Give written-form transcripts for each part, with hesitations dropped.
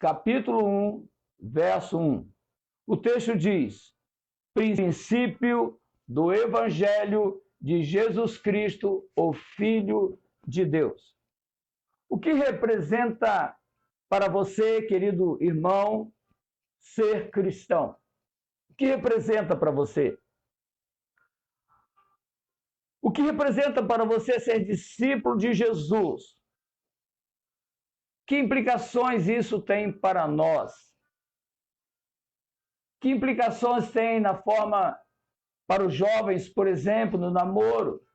capítulo 1, verso 1. O texto diz: princípio do Evangelho de Jesus Cristo, o Filho de Deus. O que representa para você, querido irmão, ser cristão? O que representa para você? O que representa para você ser discípulo de Jesus? Que implicações isso tem para nós? Que implicações tem na forma para os jovens, por exemplo, no namoro?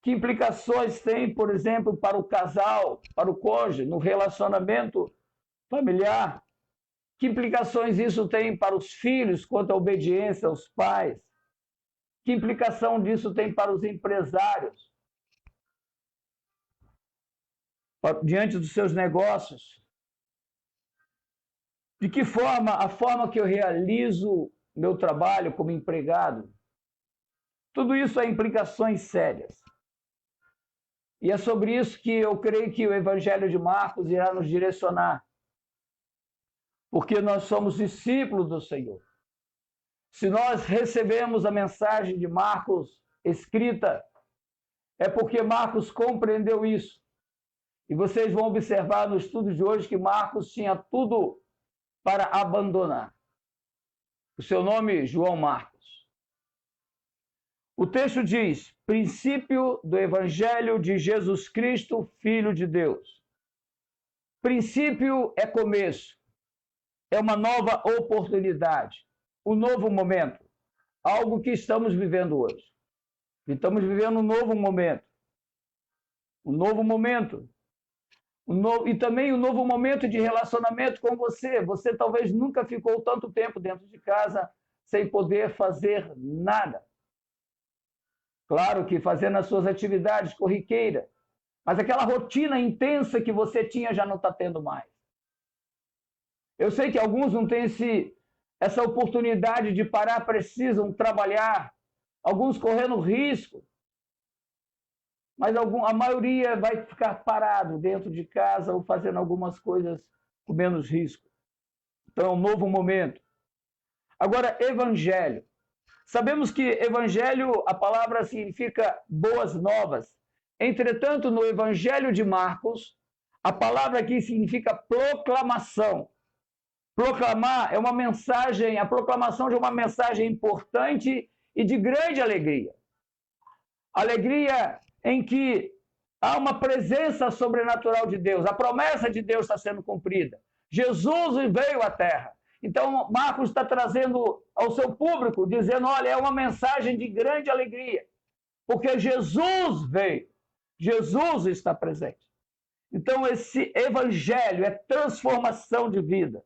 Que implicações tem, por exemplo, para o casal, para o cônjuge, no relacionamento familiar? Que implicações isso tem para os filhos quanto à obediência aos pais? Que implicação disso tem para os empresários? Diante dos seus negócios? De que forma, a forma que eu realizo meu trabalho como empregado? Tudo isso é implicações sérias. E é sobre isso que eu creio que o Evangelho de Marcos irá nos direcionar. Porque nós somos discípulos do Senhor. Se nós recebemos a mensagem de Marcos escrita, é porque Marcos compreendeu isso. E vocês vão observar no estudo de hoje que Marcos tinha tudo para abandonar. O seu nome, João Marcos. O texto diz: princípio do Evangelho de Jesus Cristo, Filho de Deus. Princípio é começo, é uma nova oportunidade, um novo momento, algo que estamos vivendo hoje. Estamos vivendo um novo momento. Um novo momento. E também um novo momento de relacionamento com você. Você talvez nunca ficou tanto tempo dentro de casa sem poder fazer nada. Claro que fazendo as suas atividades corriqueiras, mas aquela rotina intensa que você tinha já não está tendo mais. Eu sei que alguns não têm essa oportunidade de parar, precisam trabalhar, alguns correndo risco, mas a maioria vai ficar parado dentro de casa ou fazendo algumas coisas com menos risco. Então é um novo momento. Agora, evangelho. Sabemos que evangelho, a palavra significa boas novas. Entretanto, no Evangelho de Marcos, a palavra aqui significa proclamação. Proclamar é uma mensagem, a proclamação de uma mensagem importante e de grande alegria. Alegria em que há uma presença sobrenatural de Deus, a promessa de Deus está sendo cumprida. Jesus veio à Terra. Então, Marcos está trazendo ao seu público, dizendo, olha, é uma mensagem de grande alegria, porque Jesus veio, Jesus está presente. Então, esse evangelho é transformação de vida.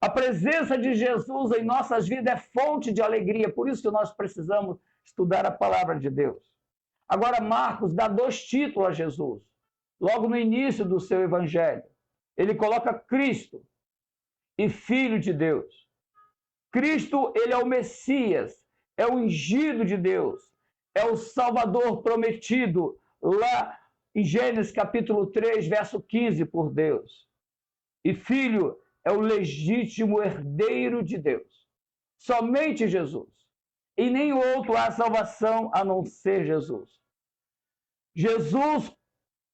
A presença de Jesus em nossas vidas é fonte de alegria, por isso que nós precisamos estudar a palavra de Deus. Agora, Marcos dá 2 títulos a Jesus, logo no início do seu evangelho. Ele coloca Cristo e Filho de Deus. Cristo, ele é o Messias, é o ungido de Deus, é o Salvador prometido lá em Gênesis capítulo 3, verso 15 por Deus. E Filho é o legítimo herdeiro de Deus. Somente Jesus. Em nenhum outro há salvação a não ser Jesus. Jesus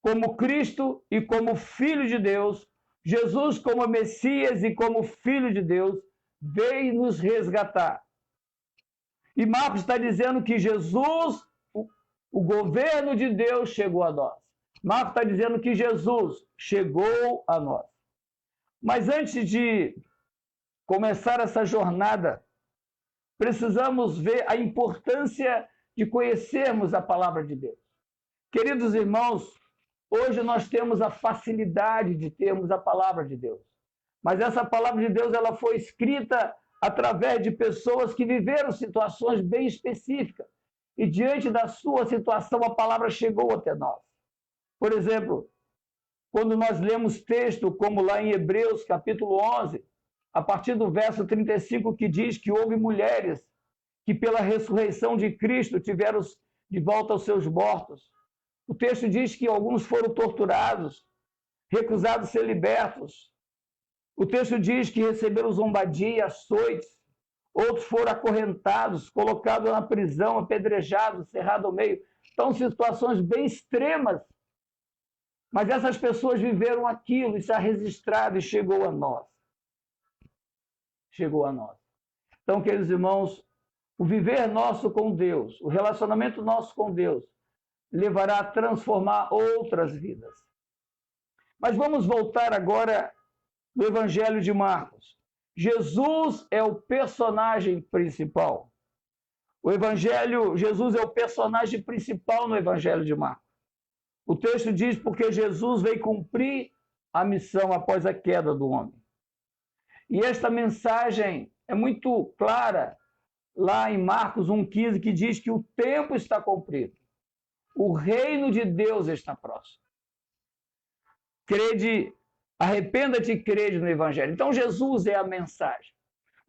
como Cristo e como Filho de Deus, Jesus como Messias e como Filho de Deus, veio nos resgatar. E Marcos está dizendo que Jesus, o governo de Deus, chegou a nós. Marcos está dizendo que Jesus chegou a nós. Mas antes de começar essa jornada, precisamos ver a importância de conhecermos a palavra de Deus. Queridos irmãos, hoje nós temos a facilidade de termos a palavra de Deus. Mas essa palavra de Deus ela foi escrita através de pessoas que viveram situações bem específicas. E diante da sua situação, a palavra chegou até nós. Por exemplo, quando nós lemos texto como lá em Hebreus, capítulo 11, a partir do verso 35, que diz que houve mulheres que pela ressurreição de Cristo tiveram de volta aos seus mortos. O texto diz que alguns foram torturados, recusados ser libertos, O texto diz que receberam zombadia, açoites, outros foram acorrentados, colocados na prisão, apedrejados, cerrados ao meio. Então, situações bem extremas. Mas essas pessoas viveram aquilo, está registrado e chegou a nós. Chegou a nós. Então, queridos irmãos, o viver nosso com Deus, o relacionamento nosso com Deus, levará a transformar outras vidas. Mas vamos voltar agora no Evangelho de Marcos. Jesus é o personagem principal. Jesus é o personagem principal no Evangelho de Marcos. O texto diz porque Jesus veio cumprir a missão após a queda do homem. E esta mensagem é muito clara lá em Marcos 1,15, que diz que o tempo está cumprido. O reino de Deus está próximo. Arrependa-te e crede no Evangelho. Então, Jesus é a mensagem.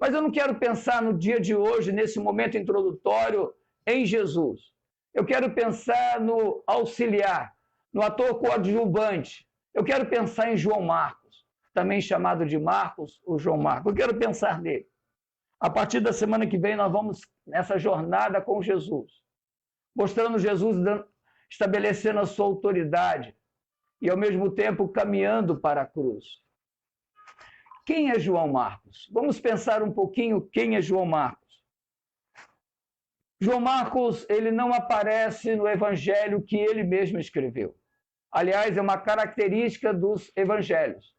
Mas eu não quero pensar no dia de hoje, nesse momento introdutório, em Jesus. Eu quero pensar no auxiliar, no ator coadjuvante. Eu quero pensar em João Marcos, também chamado de Marcos ou João Marcos. Eu quero pensar nele. A partir da semana que vem, nós vamos nessa jornada com Jesus, mostrando Jesus estabelecendo a sua autoridade e, ao mesmo tempo, caminhando para a cruz. Quem é João Marcos? Vamos pensar um pouquinho quem é João Marcos. João Marcos, ele não aparece no evangelho que ele mesmo escreveu. Aliás, é uma característica dos evangelhos.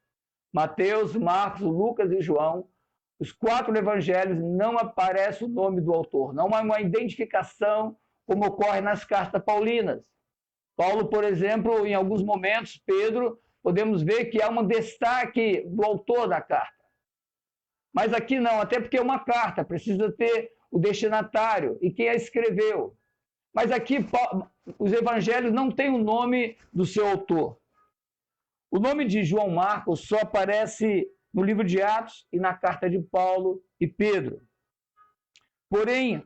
Mateus, Marcos, Lucas e João, os 4 evangelhos, não aparece o nome do autor. Não há uma identificação como ocorre nas cartas paulinas. Paulo, por exemplo, em alguns momentos, Pedro, podemos ver que há um destaque do autor da carta. Mas aqui não, até porque é uma carta, precisa ter o destinatário e quem a escreveu. Mas aqui os evangelhos não têm o nome do seu autor. O nome de João Marcos só aparece no livro de Atos e na carta de Paulo e Pedro. Porém,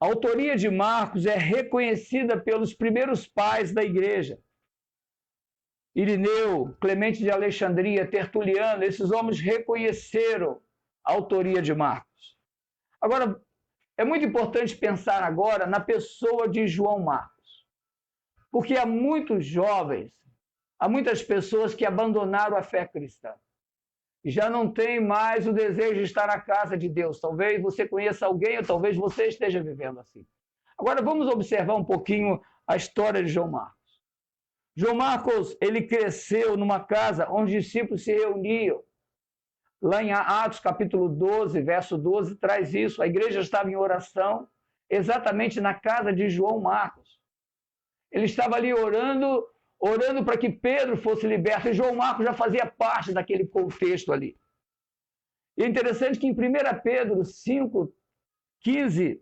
a autoria de Marcos é reconhecida pelos primeiros pais da igreja. Irineu, Clemente de Alexandria, Tertuliano, esses homens reconheceram a autoria de Marcos. Agora, é muito importante pensar agora na pessoa de João Marcos, porque há muitos jovens, há muitas pessoas que abandonaram a fé cristã e já não têm mais o desejo de estar na casa de Deus. Talvez você conheça alguém ou talvez você esteja vivendo assim. Agora, vamos observar um pouquinho a história de João Marcos. João Marcos, ele cresceu numa casa onde os discípulos se reuniam. Lá em Atos, capítulo 12, verso 12, traz isso. A igreja estava em oração, exatamente na casa de João Marcos. Ele estava ali orando para que Pedro fosse liberto. E João Marcos já fazia parte daquele contexto ali. E é interessante que em 1 Pedro 5,15,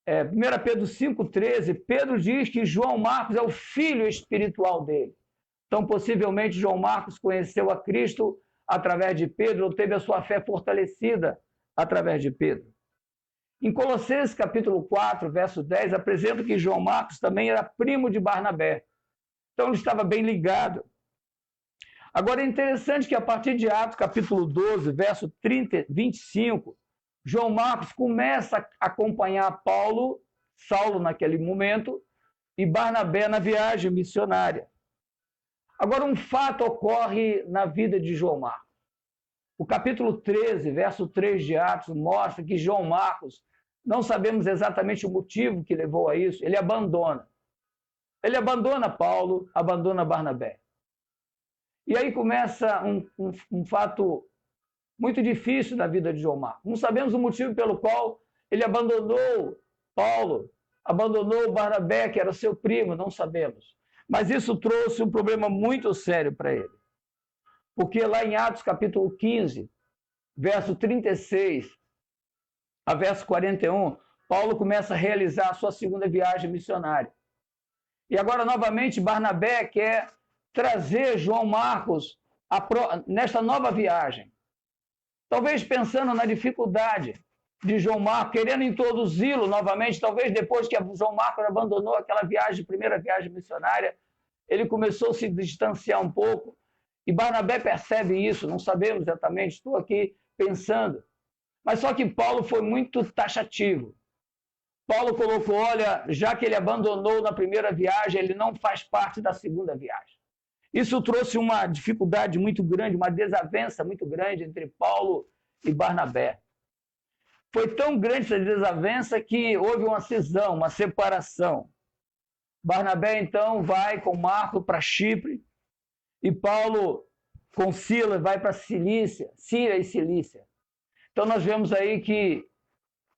1 Pedro 5,13, Pedro diz que João Marcos é o filho espiritual dele. Então, possivelmente, João Marcos conheceu a Cristo através de Pedro, ou teve a sua fé fortalecida através de Pedro. Em Colossenses, capítulo 4, verso 10, apresenta que João Marcos também era primo de Barnabé. Então, ele estava bem ligado. Agora, é interessante que a partir de Atos, capítulo 12, verso 25, João Marcos começa a acompanhar Saulo naquele momento, e Barnabé na viagem missionária. Agora, um fato ocorre na vida de João Marcos. O capítulo 13, verso 3 de Atos, mostra que João Marcos, não sabemos exatamente o motivo que levou a isso, ele abandona. Ele abandona Paulo, abandona Barnabé. E aí começa um fato muito difícil na vida de João Marcos. Não sabemos o motivo pelo qual ele abandonou Paulo, abandonou Barnabé, que era seu primo, não sabemos. Mas isso trouxe um problema muito sério para ele. Porque lá em Atos capítulo 15, verso 36 a verso 41, Paulo começa a realizar a sua segunda viagem missionária. E agora, novamente, Barnabé quer trazer João Marcos nesta nova viagem. Talvez pensando na dificuldade de João Marcos, querendo introduzi-lo novamente, talvez depois que João Marcos abandonou aquela viagem, primeira viagem missionária, ele começou a se distanciar um pouco, E Barnabé percebe isso, não sabemos exatamente, estou aqui pensando. Mas só que Paulo foi muito taxativo. Paulo colocou, olha, já que ele abandonou na primeira viagem, ele não faz parte da segunda viagem. Isso trouxe uma dificuldade muito grande, uma desavença muito grande entre Paulo e Barnabé. Foi tão grande essa desavença que houve uma cisão, uma separação. Barnabé, então, vai com Marcos para Chipre e Paulo, com Silas, vai para Cilícia, Síria e Cilícia. Então, nós vemos aí que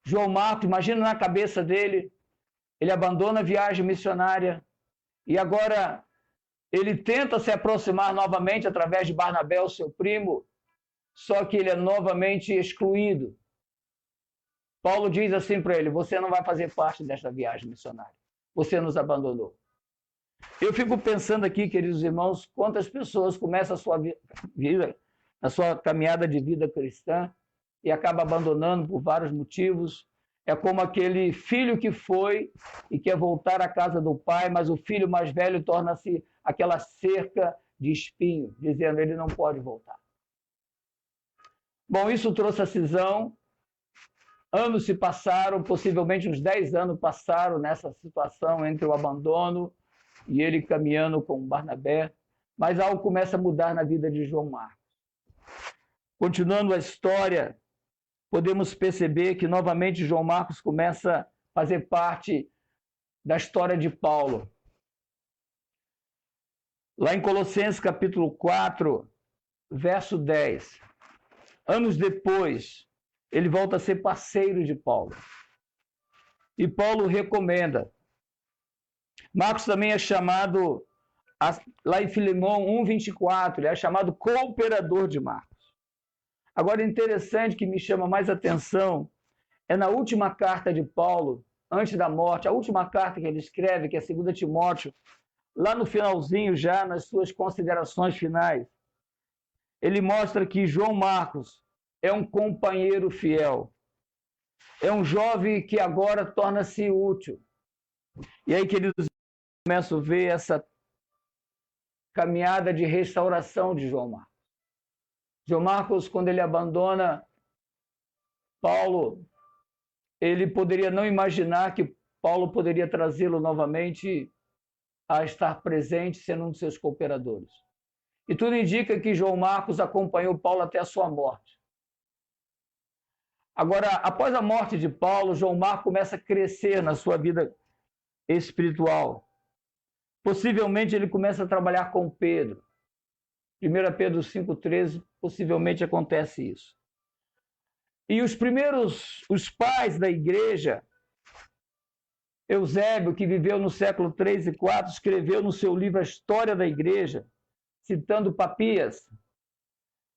João Marcos, imagina na cabeça dele, ele abandona a viagem missionária e agora ele tenta se aproximar novamente através de Barnabé, o seu primo, só que ele é novamente excluído. Paulo diz assim para ele, você não vai fazer parte desta viagem missionária. Você nos abandonou. Eu fico pensando aqui, queridos irmãos, quantas pessoas começam a sua vida, a sua caminhada de vida cristã e acaba abandonando por vários motivos. É como aquele filho que foi e quer voltar à casa do pai, mas o filho mais velho torna-se aquela cerca de espinho, dizendo ele não pode voltar. Bom, isso trouxe a cisão. Anos se passaram, possivelmente uns 10 anos passaram nessa situação entre o abandono e ele caminhando com Barnabé, mas algo começa a mudar na vida de João Marcos. Continuando a história, podemos perceber que novamente João Marcos começa a fazer parte da história de Paulo. Lá em Colossenses capítulo 4, verso 10. Anos depois, ele volta a ser parceiro de Paulo. E Paulo recomenda. Marcos também é chamado, lá em Filemão 1,24, ele é chamado cooperador de Marcos. Agora, interessante que me chama mais atenção é na última carta de Paulo, antes da morte, a última carta que ele escreve, que é 2 Timóteo, lá no finalzinho já, nas suas considerações finais, ele mostra que João Marcos é um companheiro fiel, é um jovem que agora torna-se útil. E aí, queridos, começo a ver essa caminhada de restauração de João Marcos. João Marcos, quando ele abandona Paulo, ele poderia não imaginar que Paulo poderia trazê-lo novamente a estar presente, sendo um de seus cooperadores. E tudo indica que João Marcos acompanhou Paulo até a sua morte. Agora, após a morte de Paulo, João Marcos começa a crescer na sua vida espiritual. Possivelmente ele começa a trabalhar com Pedro. 1 Pedro 5,13, possivelmente acontece isso. E os pais da igreja, Eusébio, que viveu no século 3 e 4, escreveu no seu livro A História da Igreja, citando Papias,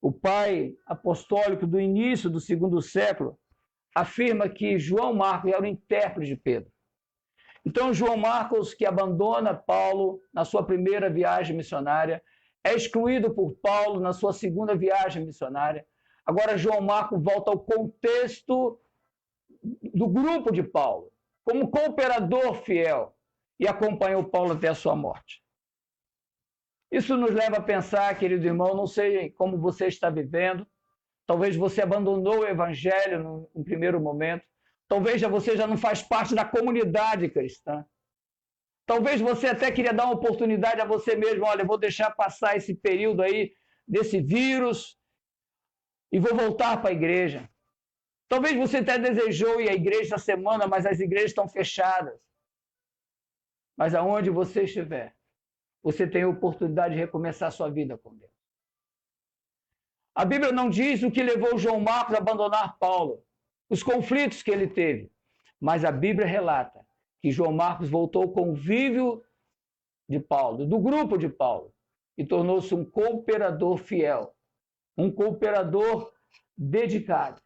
o pai apostólico do início do segundo século, afirma que João Marcos era o intérprete de Pedro. Então, João Marcos, que abandona Paulo na sua primeira viagem missionária, é excluído por Paulo na sua segunda viagem missionária. Agora, João Marcos volta ao contexto do grupo de Paulo, como cooperador fiel, e acompanhou Paulo até a sua morte. Isso nos leva a pensar, querido irmão, não sei como você está vivendo, talvez você abandonou o evangelho no primeiro momento, talvez você já não faz parte da comunidade cristã, talvez você até queria dar uma oportunidade a você mesmo, olha, eu vou deixar passar esse período aí, desse vírus, e vou voltar para a igreja. Talvez você até desejou ir à igreja essa semana, mas as igrejas estão fechadas. Mas aonde você estiver, você tem a oportunidade de recomeçar a sua vida com Deus. A Bíblia não diz o que levou João Marcos a abandonar Paulo, os conflitos que ele teve, mas a Bíblia relata que João Marcos voltou ao convívio de Paulo, do grupo de Paulo, e tornou-se um cooperador fiel, um cooperador dedicado.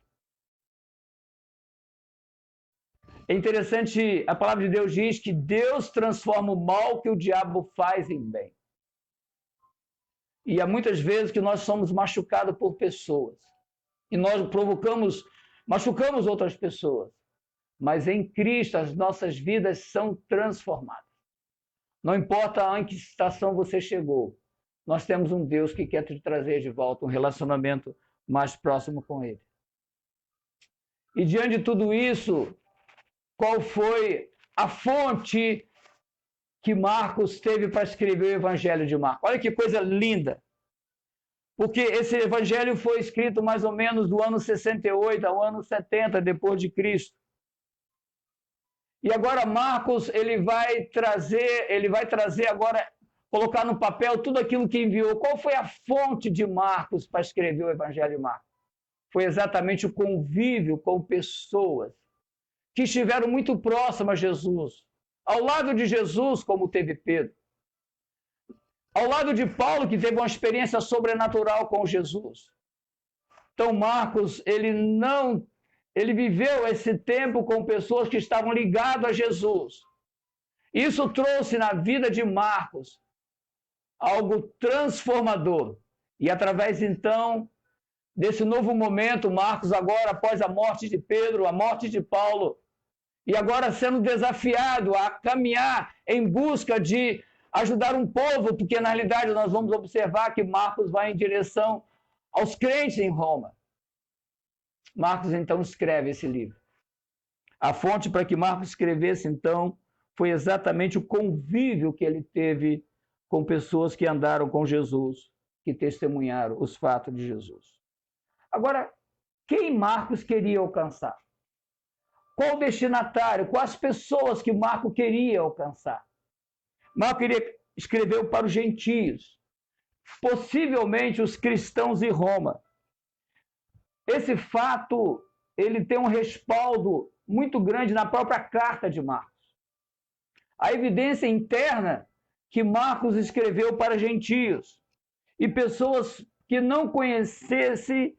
É interessante, a palavra de Deus diz que Deus transforma o mal que o diabo faz em bem. E há muitas vezes que nós somos machucados por pessoas. E nós machucamos outras pessoas. Mas em Cristo as nossas vidas são transformadas. Não importa em que situação você chegou, nós temos um Deus que quer te trazer de volta um relacionamento mais próximo com Ele. E diante de tudo isso, qual foi a fonte que Marcos teve para escrever o Evangelho de Marcos? Olha que coisa linda! Porque esse Evangelho foi escrito mais ou menos do ano 68 ao ano 70 depois de Cristo. E agora Marcos ele vai trazer agora, colocar no papel tudo aquilo que enviou. Qual foi a fonte de Marcos para escrever o Evangelho de Marcos? Foi exatamente o convívio com pessoas que estiveram muito próximas a Jesus. Ao lado de Jesus, como teve Pedro. Ao lado de Paulo, que teve uma experiência sobrenatural com Jesus. Então Marcos, ele viveu esse tempo com pessoas que estavam ligadas a Jesus. Isso trouxe na vida de Marcos algo transformador. E através, então, desse novo momento, Marcos agora, após a morte de Pedro, a morte de Paulo, e agora sendo desafiado a caminhar em busca de ajudar um povo, porque na realidade nós vamos observar que Marcos vai em direção aos crentes em Roma. Marcos, então, escreve esse livro. A fonte para que Marcos escrevesse, então, foi exatamente o convívio que ele teve com pessoas que andaram com Jesus, que testemunharam os fatos de Jesus. Agora, quem Marcos queria alcançar? Qual o destinatário? Quais pessoas que Marcos queria alcançar? Marcos escreveu para os gentios, possivelmente os cristãos em Roma. Esse fato, ele tem um respaldo muito grande na própria carta de Marcos. A evidência interna que Marcos escreveu para gentios e pessoas que não conhecessem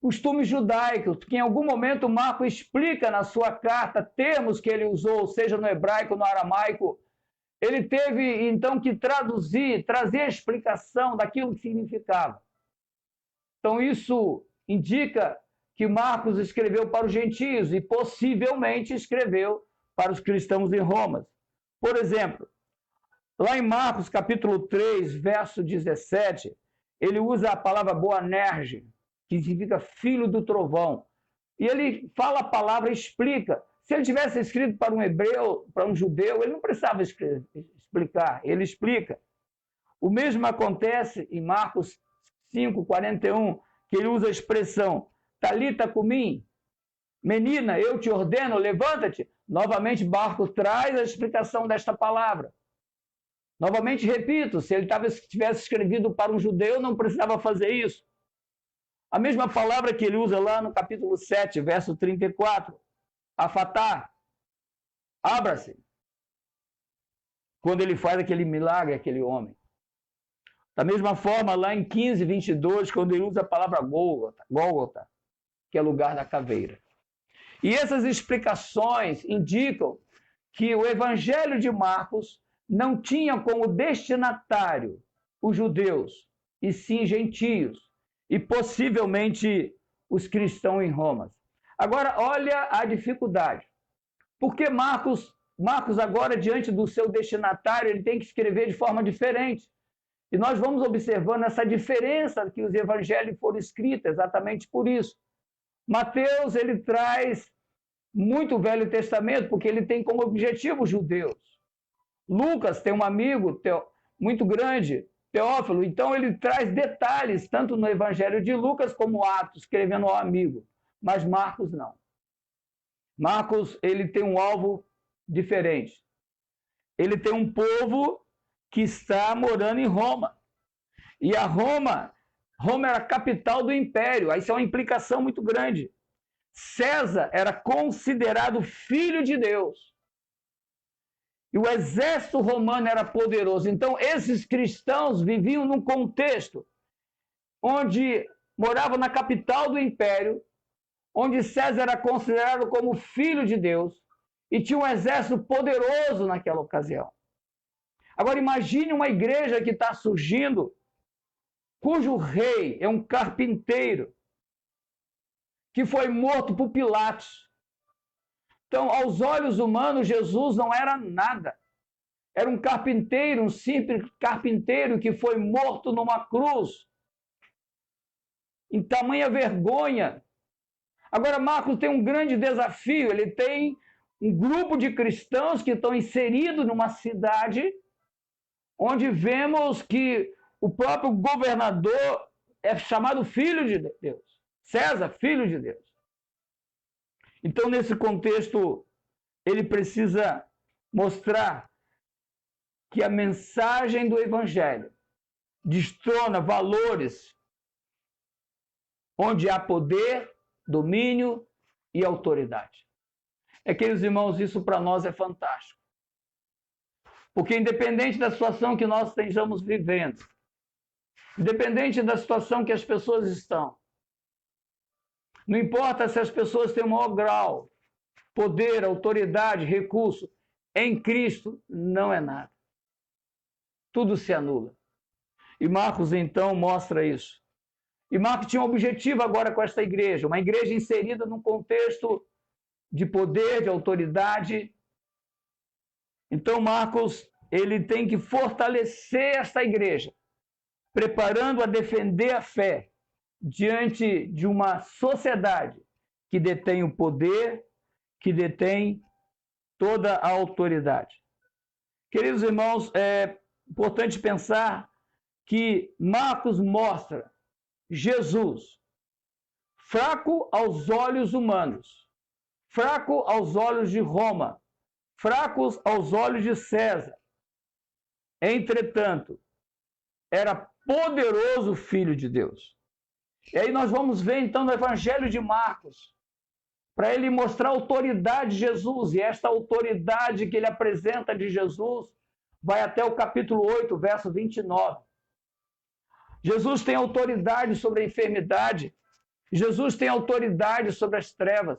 costumes judaicos, que em algum momento Marcos explica na sua carta termos que ele usou, seja no hebraico, no aramaico. Ele teve, então, que trazer a explicação daquilo que significava. Então, isso indica que Marcos escreveu para os gentios e possivelmente escreveu para os cristãos em Roma. Por exemplo, lá em Marcos, capítulo 3, verso 17, ele usa a palavra Boanerge, que significa filho do trovão. E ele fala a palavra e explica. Se ele tivesse escrito para um hebreu, para um judeu, ele não precisava explicar, ele explica. O mesmo acontece em Marcos 5:41, que ele usa a expressão Talita cumim, menina, eu te ordeno, levanta-te. Novamente, Marcos traz a explicação desta palavra. Novamente, repito, se ele tivesse escrevido para um judeu, não precisava fazer isso. A mesma palavra que ele usa lá no capítulo 7, verso 34, afatá, abra-se, quando ele faz aquele milagre, aquele homem. Da mesma forma, lá em 15, 22, quando ele usa a palavra Gólgota, que é lugar da caveira. E essas explicações indicam que o Evangelho de Marcos não tinha como destinatário os judeus, e sim gentios, e possivelmente os cristãos em Roma. Agora, olha a dificuldade. Porque Marcos agora, diante do seu destinatário, ele tem que escrever de forma diferente. E nós vamos observando essa diferença que os evangelhos foram escritos, exatamente por isso. Mateus, ele traz muito o Velho Testamento, porque ele tem como objetivo os judeus. Lucas tem um amigo muito grande, Teófilo, então ele traz detalhes, tanto no Evangelho de Lucas como Atos, escrevendo ao amigo. Mas Marcos não. Marcos, ele tem um alvo diferente. Ele tem um povo que está morando em Roma. E a Roma era a capital do império. Isso é uma implicação muito grande. César era considerado filho de Deus. E o exército romano era poderoso. Então, esses cristãos viviam num contexto onde moravam na capital do império, onde César era considerado como filho de Deus e tinha um exército poderoso naquela ocasião. Agora, imagine uma igreja que está surgindo, cujo rei é um carpinteiro, que foi morto por Pilatos. Então, aos olhos humanos, Jesus não era nada. era um carpinteiro, um simples carpinteiro que foi morto numa cruz, em tamanha vergonha. Agora, Marcos tem um grande desafio, ele tem um grupo de cristãos que estão inseridos numa cidade onde vemos que o próprio governador é chamado filho de Deus, César, filho de Deus. Então, nesse contexto, ele precisa mostrar que a mensagem do Evangelho destrona valores onde há poder, domínio e autoridade. Queridos irmãos, isso para nós é fantástico. Porque independente da situação que nós estejamos vivendo, independente da situação que as pessoas estão, não importa se as pessoas têm o maior grau, poder, autoridade, recurso, em Cristo não é nada. Tudo se anula. E Marcos, então, mostra isso. E Marcos tinha um objetivo agora com esta igreja, uma igreja inserida num contexto de poder, de autoridade. Então, Marcos, ele tem que fortalecer esta igreja, preparando a defender a fé diante de uma sociedade que detém o poder, que detém toda a autoridade. Queridos irmãos, é importante pensar que Marcos mostra Jesus fraco aos olhos humanos, fraco aos olhos de Roma, fracos aos olhos de César. Entretanto, era poderoso Filho de Deus. E aí nós vamos ver então no Evangelho de Marcos, para ele mostrar a autoridade de Jesus, e esta autoridade que ele apresenta de Jesus vai até o capítulo 8, verso 29. Jesus tem autoridade sobre a enfermidade, Jesus tem autoridade sobre as trevas,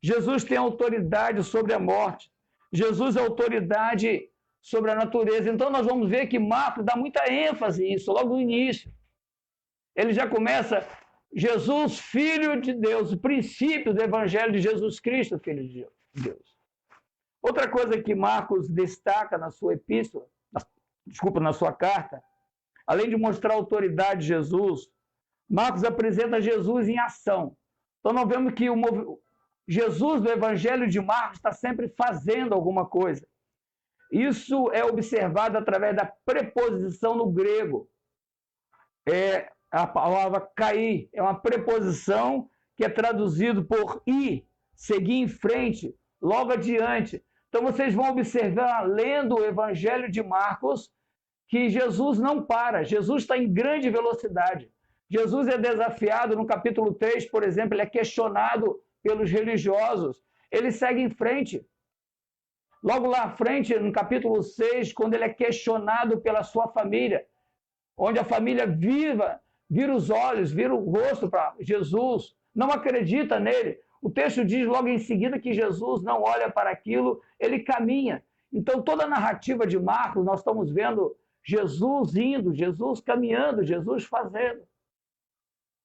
Jesus tem autoridade sobre a morte, Jesus é autoridade sobre a natureza. Então nós vamos ver que Marcos dá muita ênfase nisso, logo no início. Ele já começa, Jesus, Filho de Deus, o princípio do Evangelho de Jesus Cristo, Filho de Deus. Outra coisa que Marcos destaca na sua epístola, na sua carta, além de mostrar a autoridade de Jesus, Marcos apresenta Jesus em ação. Então nós vemos que Jesus do Evangelho de Marcos está sempre fazendo alguma coisa. Isso é observado através da preposição no grego. A palavra cair é uma preposição que é traduzido por ir, seguir em frente, logo adiante. Então vocês vão observar, lendo o Evangelho de Marcos, que Jesus não para, Jesus está em grande velocidade. Jesus é desafiado no capítulo 3, por exemplo, ele é questionado pelos religiosos, ele segue em frente. Logo lá à frente, no capítulo 6, quando ele é questionado pela sua família, onde a família vira os olhos, vira o rosto para Jesus, não acredita nele. O texto diz logo em seguida que Jesus não olha para aquilo, ele caminha. Então, toda a narrativa de Marcos, nós estamos vendo Jesus indo, Jesus caminhando, Jesus fazendo.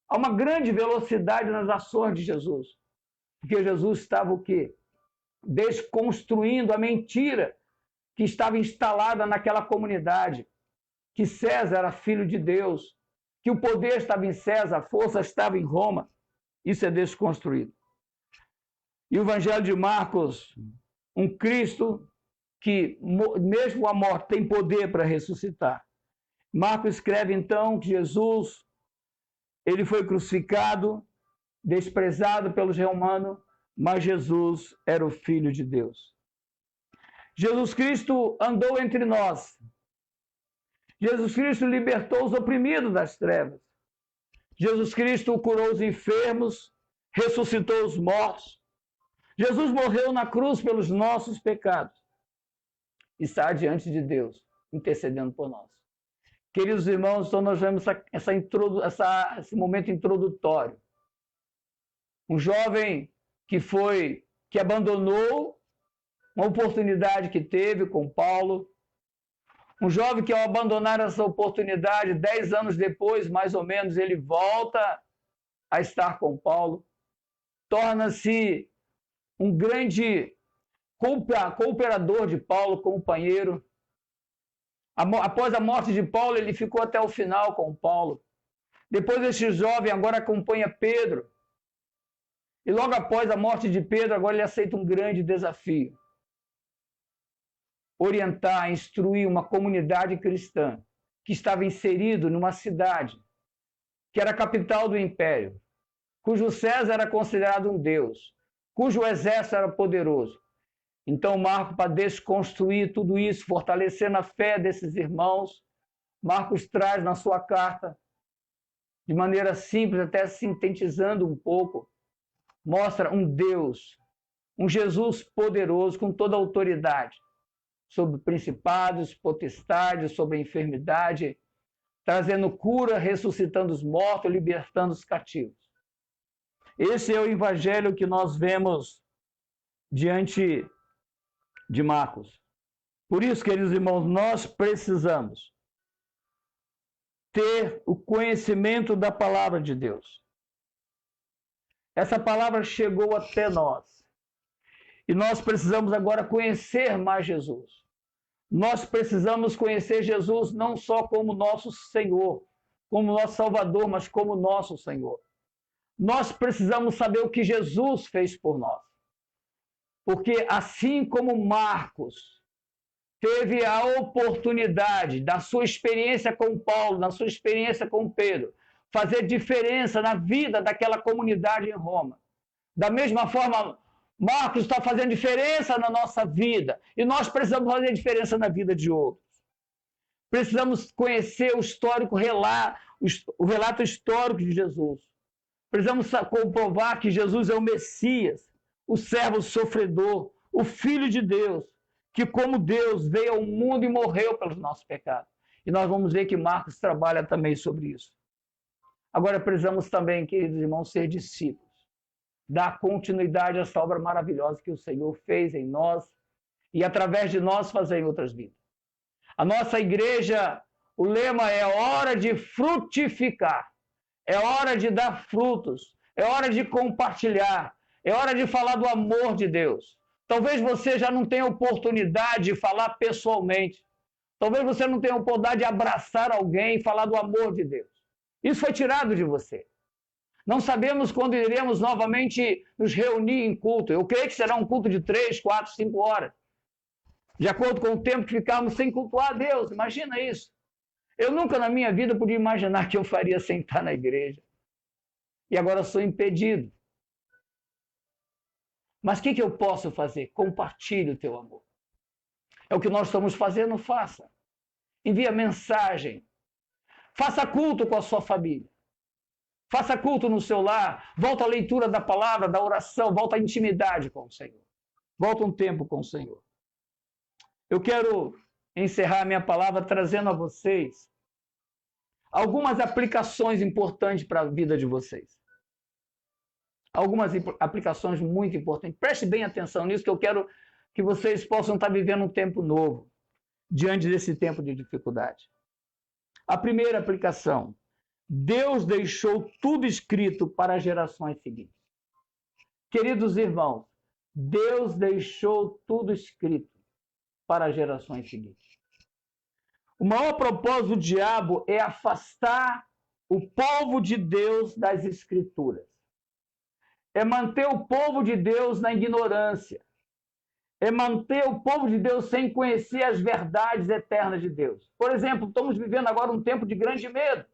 Há uma grande velocidade nas ações de Jesus, porque Jesus estava o quê? Desconstruindo a mentira que estava instalada naquela comunidade, que César era filho de Deus, que o poder estava em César, a força estava em Roma. Isso é desconstruído. E o Evangelho de Marcos, um Cristo que, mesmo a morte, tem poder para ressuscitar. Marcos escreve, então, que Jesus, ele foi crucificado, desprezado pelos romanos, mas Jesus era o Filho de Deus. Jesus Cristo andou entre nós. Jesus Cristo libertou os oprimidos das trevas. Jesus Cristo curou os enfermos, ressuscitou os mortos. Jesus morreu na cruz pelos nossos pecados. E está diante de Deus, intercedendo por nós. Queridos irmãos, então nós vemos esse momento introdutório. Um jovem que abandonou uma oportunidade que teve com Paulo. Um jovem que, ao abandonar essa oportunidade, 10 anos depois, mais ou menos, ele volta a estar com Paulo. Torna-se um grande cooperador de Paulo, companheiro. Após a morte de Paulo, ele ficou até o final com Paulo. Depois este jovem agora acompanha Pedro. E logo após a morte de Pedro, agora ele aceita um grande desafio. Orientar, instruir uma comunidade cristã que estava inserido numa cidade que era a capital do império, cujo César era considerado um deus, cujo exército era poderoso. Então Marcos, para desconstruir tudo isso, fortalecendo a fé desses irmãos, Marcos traz na sua carta, de maneira simples, até sintetizando um pouco, mostra um Deus, um Jesus poderoso, com toda a autoridade, sobre principados, potestades, sobre a enfermidade, trazendo cura, ressuscitando os mortos, libertando os cativos. Esse é o evangelho que nós vemos diante de Marcos. Por isso, queridos irmãos, nós precisamos ter o conhecimento da palavra de Deus. Essa palavra chegou até nós. E nós precisamos agora conhecer mais Jesus. Nós precisamos conhecer Jesus não só como nosso Senhor, como nosso Salvador, mas como nosso Senhor. Nós precisamos saber o que Jesus fez por nós. Porque assim como Marcos teve a oportunidade da sua experiência com Paulo, da sua experiência com Pedro, fazer diferença na vida daquela comunidade em Roma. Da mesma forma, Marcos está fazendo diferença na nossa vida e nós precisamos fazer diferença na vida de outros. Precisamos conhecer o relato histórico de Jesus. Precisamos comprovar que Jesus é o Messias, o servo sofredor, o Filho de Deus, que como Deus veio ao mundo e morreu pelos nossos pecados. E nós vamos ver que Marcos trabalha também sobre isso. Agora precisamos também, queridos irmãos, ser discípulos. Dar continuidade a essa obra maravilhosa que o Senhor fez em nós e através de nós fazer em outras vidas. A nossa igreja, o lema é hora de frutificar, é hora de dar frutos, é hora de compartilhar, é hora de falar do amor de Deus. Talvez você já não tenha oportunidade de falar pessoalmente. Talvez você não tenha oportunidade de abraçar alguém e falar do amor de Deus. Isso foi tirado de você. Não sabemos quando iremos novamente nos reunir em culto. Eu creio que será um culto de 3, 4, 5 horas. De acordo com o tempo que ficarmos sem cultuar a Deus. Imagina isso. Eu nunca na minha vida podia imaginar que eu faria sentar na igreja. E agora sou impedido. Mas o que eu posso fazer? Compartilhe o teu amor. É o que nós estamos fazendo, faça. Envia mensagem. Faça culto com a sua família. Faça culto no seu lar. Volta à leitura da palavra, da oração. Volta à intimidade com o Senhor. Volta um tempo com o Senhor. Eu quero encerrar minha palavra trazendo a vocês algumas aplicações importantes para a vida de vocês. Algumas aplicações muito importantes. Preste bem atenção nisso, que eu quero que vocês possam estar vivendo um tempo novo, diante desse tempo de dificuldade. A primeira aplicação: Deus deixou tudo escrito para as gerações seguintes. Queridos irmãos, Deus deixou tudo escrito para as gerações seguintes. O maior propósito do diabo é afastar o povo de Deus das Escrituras. É manter o povo de Deus na ignorância. É manter o povo de Deus sem conhecer as verdades eternas de Deus. Por exemplo, estamos vivendo agora um tempo de grande medo.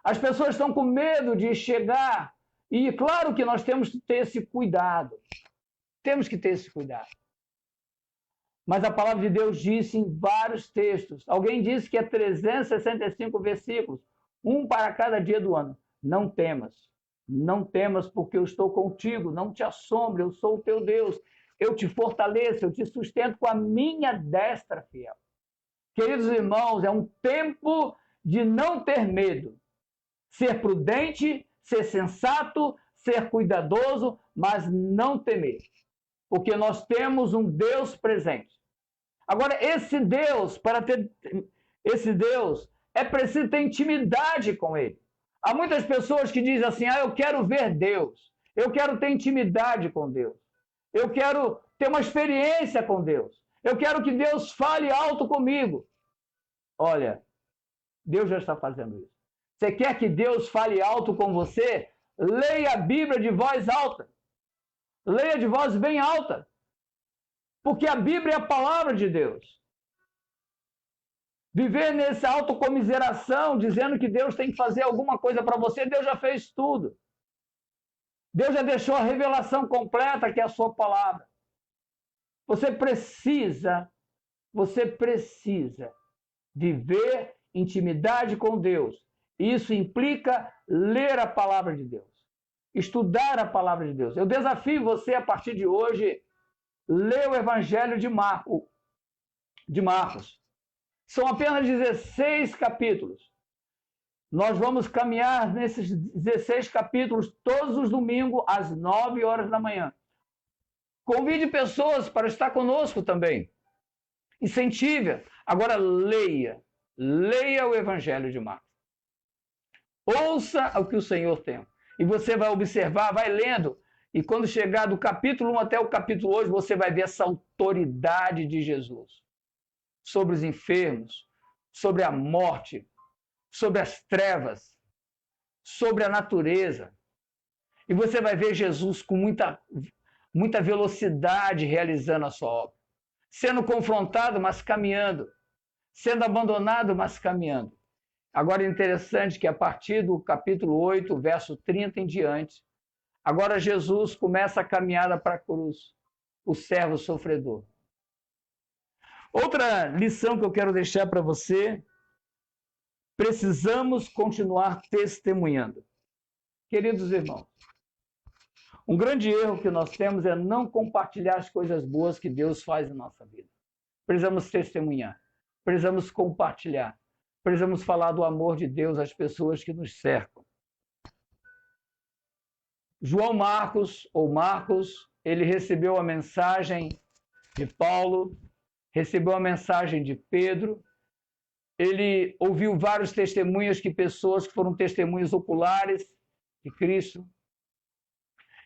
As pessoas estão com medo de chegar, e claro que nós temos que ter esse cuidado. Temos que ter esse cuidado. Mas a palavra de Deus disse em vários textos. Alguém disse que é 365 versículos, um para cada dia do ano. Não temas. Não temas, porque eu estou contigo. Não te assombre, eu sou o teu Deus. Eu te fortaleço, eu te sustento com a minha destra fiel. Queridos irmãos, é um tempo de não ter medo. Ser prudente, ser sensato, ser cuidadoso, mas não temer. Porque nós temos um Deus presente. Agora, esse Deus, para ter esse Deus, é preciso ter intimidade com Ele. Há muitas pessoas que dizem assim, eu quero ver Deus, eu quero ter intimidade com Deus, eu quero ter uma experiência com Deus, Eu quero que Deus fale alto comigo. Olha, Deus já está fazendo isso. Você quer que Deus fale alto com você? Leia a Bíblia de voz alta. Leia de voz bem alta. Porque a Bíblia é a palavra de Deus. Viver nessa autocomiseração, dizendo que Deus tem que fazer alguma coisa para você, Deus já fez tudo. Deus já deixou a revelação completa, que é a sua palavra. Você precisa viver intimidade com Deus. Isso implica ler a palavra de Deus, estudar a palavra de Deus. Eu desafio você, a partir de hoje, ler o Evangelho de Marcos. São apenas 16 capítulos. Nós vamos caminhar nesses 16 capítulos todos os domingos, às 9 horas da manhã. Convide pessoas para estar conosco também. Incentive. Agora leia o Evangelho de Marcos. Ouça o que o Senhor tem. E você vai observar, vai lendo. E quando chegar do capítulo 1 até o capítulo 8, você vai ver essa autoridade de Jesus. Sobre os enfermos, sobre a morte, sobre as trevas, sobre a natureza. E você vai ver Jesus com muita velocidade realizando a sua obra. Sendo confrontado, mas caminhando. Sendo abandonado, mas caminhando. Agora é interessante que a partir do capítulo 8, verso 30 em diante, agora Jesus começa a caminhada para a cruz, o servo sofredor. Outra lição que eu quero deixar para você, precisamos continuar testemunhando. Queridos irmãos, um grande erro que nós temos é não compartilhar as coisas boas que Deus faz na nossa vida. Precisamos testemunhar, precisamos compartilhar, precisamos falar do amor de Deus às pessoas que nos cercam. João Marcos, ou Marcos, ele recebeu a mensagem de Paulo, recebeu a mensagem de Pedro, ele ouviu vários testemunhos de pessoas que foram testemunhas oculares de Cristo,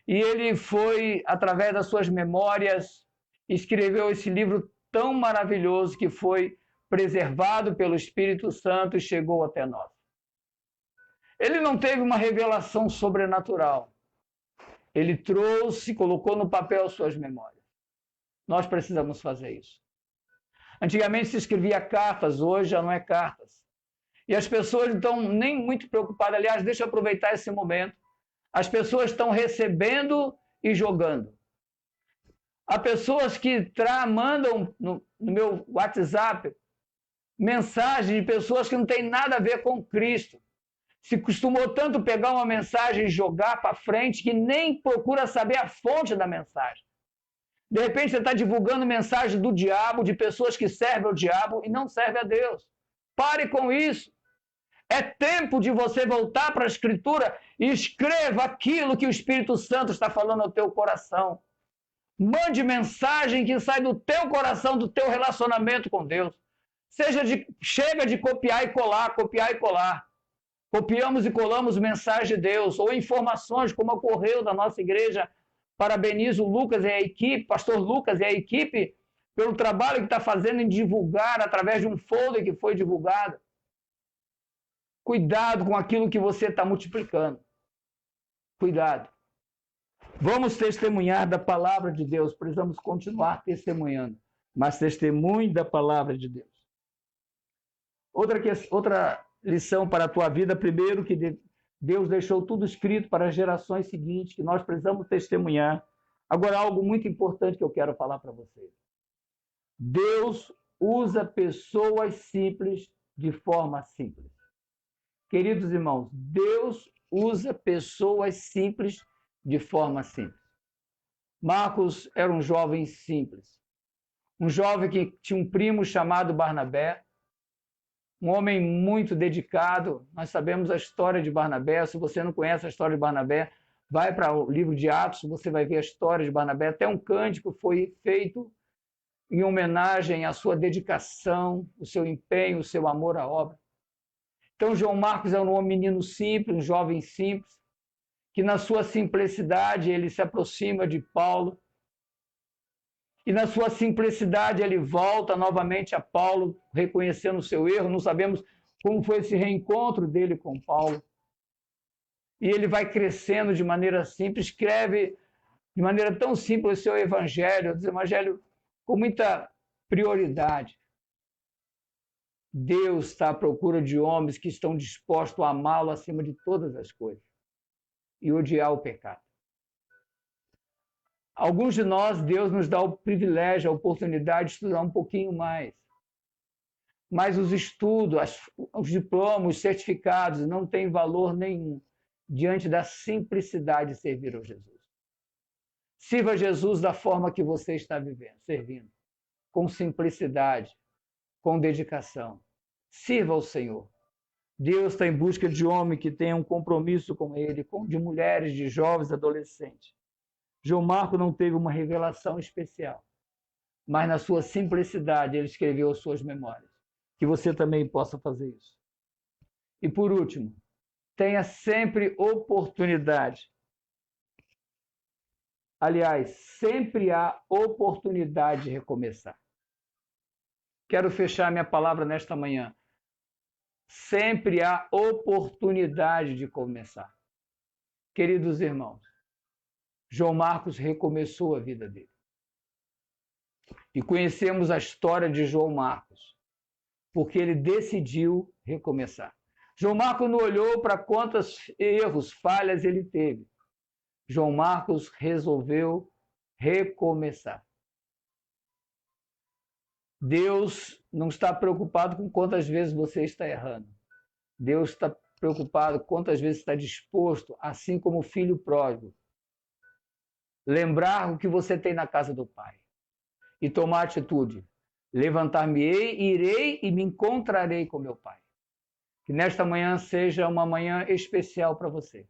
e ele foi, através das suas memórias, escreveu esse livro tão maravilhoso que foi preservado pelo Espírito Santo e chegou até nós. Ele não teve uma revelação sobrenatural. Ele trouxe, colocou no papel suas memórias. Nós precisamos fazer isso. Antigamente se escrevia cartas, hoje já não é cartas. E as pessoas não estão nem muito preocupadas. Aliás, deixa eu aproveitar esse momento. As pessoas estão recebendo e jogando. Há pessoas que mandam no meu WhatsApp mensagens de pessoas que não têm nada a ver com Cristo. Se costumou tanto pegar uma mensagem e jogar para frente que nem procura saber a fonte da mensagem. De repente você está divulgando mensagem do diabo, de pessoas que servem ao diabo e não servem a Deus. Pare com isso. É tempo de você voltar para a Escritura e escreva aquilo que o Espírito Santo está falando ao teu coração. Mande mensagem que sai do teu coração, do teu relacionamento com Deus. Chega de copiar e colar, copiar e colar. Copiamos e colamos mensagem de Deus ou informações, como ocorreu da nossa igreja. Parabenizo o Lucas e a equipe, pastor Lucas e a equipe, pelo trabalho que está fazendo em divulgar através de um folder que foi divulgado. Cuidado com aquilo que você está multiplicando. Cuidado. Vamos testemunhar da palavra de Deus. Precisamos continuar testemunhando. Mas testemunhe da palavra de Deus. Outra lição para a tua vida. Primeiro, que Deus deixou tudo escrito para as gerações seguintes, que nós precisamos testemunhar. Agora, algo muito importante que eu quero falar para vocês. Deus usa pessoas simples de forma simples. Queridos irmãos, Deus usa pessoas simples de forma simples. Marcos era um jovem simples. Um jovem que tinha um primo chamado Barnabé. Um homem muito dedicado. Nós sabemos a história de Barnabé. Se você não conhece a história de Barnabé, vai para o livro de Atos, você vai ver a história de Barnabé. Até um cântico foi feito em homenagem à sua dedicação, o seu empenho, o seu amor à obra. Então, João Marcos é um menino simples, um jovem simples, que na sua simplicidade ele se aproxima de Paulo. E na sua simplicidade ele volta novamente a Paulo, reconhecendo o seu erro. Não sabemos como foi esse reencontro dele com Paulo. E ele vai crescendo de maneira simples, escreve de maneira tão simples o seu evangelho com muita prioridade. Deus está à procura de homens que estão dispostos a amá-lo acima de todas as coisas e odiar o pecado. Alguns de nós, Deus nos dá o privilégio, a oportunidade de estudar um pouquinho mais. Mas os estudos, os diplomas, os certificados não têm valor nenhum diante da simplicidade de servir ao Jesus. Sirva Jesus da forma que você está vivendo, servindo, com simplicidade, com dedicação. Sirva ao Senhor. Deus está em busca de homem que tenha um compromisso com Ele, de mulheres, de jovens, adolescentes. João Marcos não teve uma revelação especial, mas na sua simplicidade ele escreveu suas memórias. Que você também possa fazer isso. E por último, tenha sempre oportunidade. Aliás, sempre há oportunidade de recomeçar. Quero fechar minha palavra nesta manhã. Sempre há oportunidade de começar. Queridos irmãos, João Marcos recomeçou a vida dele. E conhecemos a história de João Marcos, porque ele decidiu recomeçar. João Marcos não olhou para quantos erros, falhas ele teve. João Marcos resolveu recomeçar. Deus não está preocupado com quantas vezes você está errando. Deus está preocupado com quantas vezes está disposto, assim como o filho pródigo, lembrar o que você tem na casa do Pai e tomar atitude. Levantar-me-ei, irei e me encontrarei com meu Pai. Que nesta manhã seja uma manhã especial para você.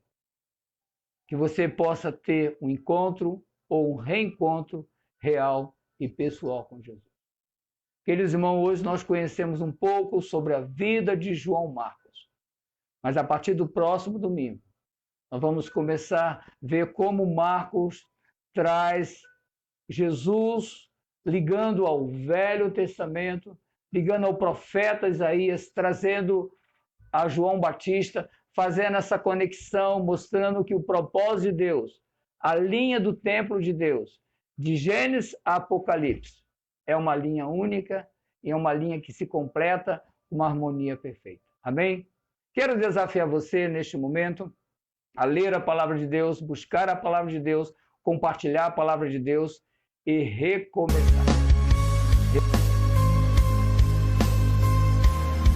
Que você possa ter um encontro ou um reencontro real e pessoal com Jesus. Queridos irmãos, hoje nós conhecemos um pouco sobre a vida de João Marcos. Mas a partir do próximo domingo, nós vamos começar a ver como Marcos traz Jesus ligando ao Velho Testamento, ligando ao profeta Isaías, trazendo a João Batista, fazendo essa conexão, mostrando que o propósito de Deus, a linha do templo de Deus, de Gênesis a Apocalipse, é uma linha única e é uma linha que se completa com uma harmonia perfeita. Amém? Quero desafiar você neste momento a ler a palavra de Deus, buscar a palavra de Deus, compartilhar a palavra de Deus e recomeçar.